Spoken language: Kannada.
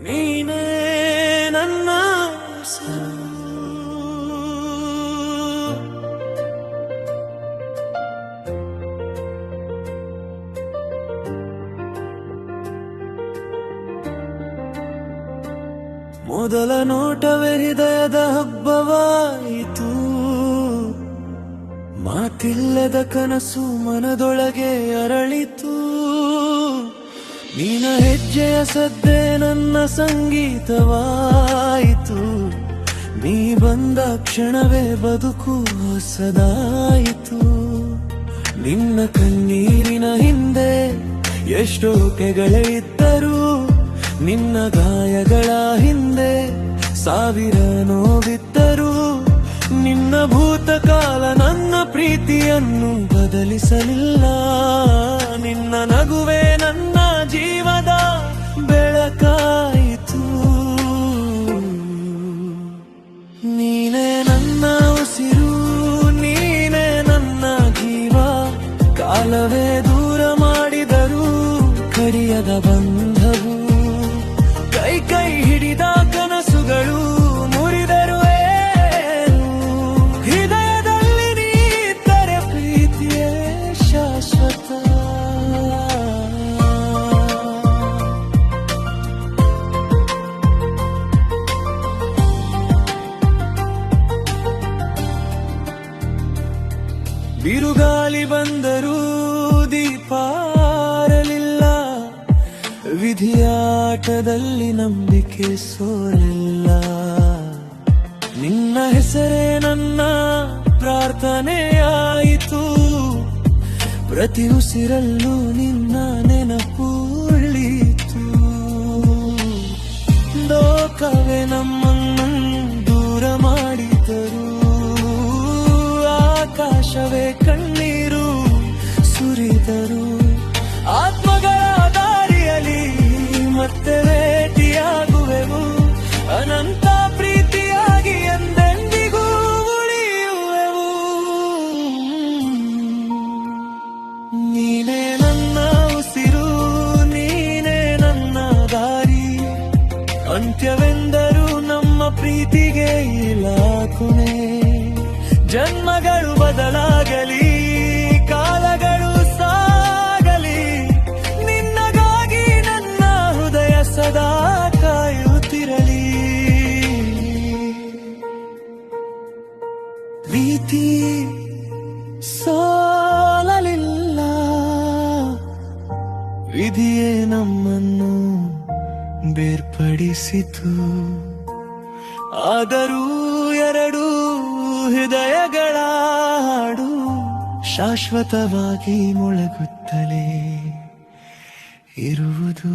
ನೀನೇ ನನ್ನ ಉಸಿರು. ಮೊದಲ ನೋಟವೇ ಹೃದಯದ ಹಬ್ಬವಾಯಿತು, ಮಾತಿಲ್ಲದ ಕನಸು ಮನದೊಳಗೆ ಅರಳಿತು. ನಿನ್ನ ಹೆಜ್ಜೆಯ ಸದ್ದೆ ನನ್ನ ಸಂಗೀತವಾಯಿತು, ನೀ ಬಂದ ಕ್ಷಣವೇ ಬದುಕು ಹೊಸದಾಯಿತು. ನಿನ್ನ ಕಣ್ಣೀರಿನ ಹಿಂದೆ ಎಷ್ಟೋ ಕೆಗಳೇ ಇದ್ದರು, ನಿನ್ನ ಗಾಯಗಳ ಹಿಂದೆ ಸಾವಿರ ನೋವಿದ್ದರು. ನಿನ್ನ ಭೂತಕಾಲ ನನ್ನ ಪ್ರೀತಿಯನ್ನು ಬದಲಿಸಲಿಲ್ಲ, ನಿನ್ನ ನಗುವೆ ನನ್ನ ಜೀವದ ಬೆಳಕಾಯಿತು. ನೀನೇ ನನ್ನ ಉಸಿರು, ನೀನೇ ನನ್ನ ಜೀವ. ಕಾಲವೇ ದೂರ ಮಾಡಿದರು ಕಡಿಯದ ಬಂಧವು, ಕೈ ಕೈ ಹಿಡಿದ ಕನಸುಗಳು ಮುರಿದರು ಏನು. ಹೃದಯದಲ್ಲಿ ನೀತ್ತರೆ ಪ್ರೀತಿಯೇ ಶಾಶ್ವತ. ಬಿರುಗಾಲಿ ಬಂದರೂ ದೀಪಾರಲಿಲ್ಲ, ವಿಧಿಯಾಟದಲ್ಲಿ ನಂಬಿಕೆ ಸೋಲಿಲ್ಲ. ನಿನ್ನ ಹೆಸರೇ ನನ್ನ ಪ್ರಾರ್ಥನೆಯಾಯಿತು, ಪ್ರತಿ ಉಸಿರಲ್ಲೂ ನಿನ್ನ ನೆನಪು ಉಳಿಯಿತು. ಲೋಕವೇ ನಮ್ಮನ್ನು ದೂರ ಮಾಡಿದರು, ಆಕಾಶವೇ ಕಣ್ಣೀರು ಸುರಿದರು. ಆತ್ಮಗಳ ದಾರಿಯಲ್ಲಿ ಮತ್ತೆ ಭೇಟಿಯಾಗುವೆವು, ಅನಂತ ಪ್ರೀತಿಯಾಗಿ ಎಂದೆಂದಿಗೂ ಉಳಿಯುವೆವು. ನೀನೇ ನನ್ನ ಉಸಿರು, ನೀನೇ ನನ್ನ ದಾರಿ. ಅಂತ್ಯವೆಂದರೂ ನಮ್ಮ ಪ್ರೀತಿಗೆ ಇಲ್ಲ ಕೊನೆ. ಜನ್ಮಗಳು ಬದಲಾಗಲಿ, ಕಾಲಗಳು ಸಾಗಲಿ, ನಿನ್ನಗಾಗಿ ನನ್ನ ಹೃದಯ ಸದಾ ಕಾಯುತ್ತಿರಲಿ. ಪ್ರೀತಿ ಸೋಲಲಿಲ್ಲ, ವಿಧಿಯೇ ನಮ್ಮನ್ನು ಬೇರ್ಪಡಿಸಿತು. ಆದರೂ ಎರಡು ಹೃದಯಗಳ ಹಾಡು ಶಾಶ್ವತವಾಗಿ ಮೊಳಗುತ್ತಲೇ ಇರುವುದು.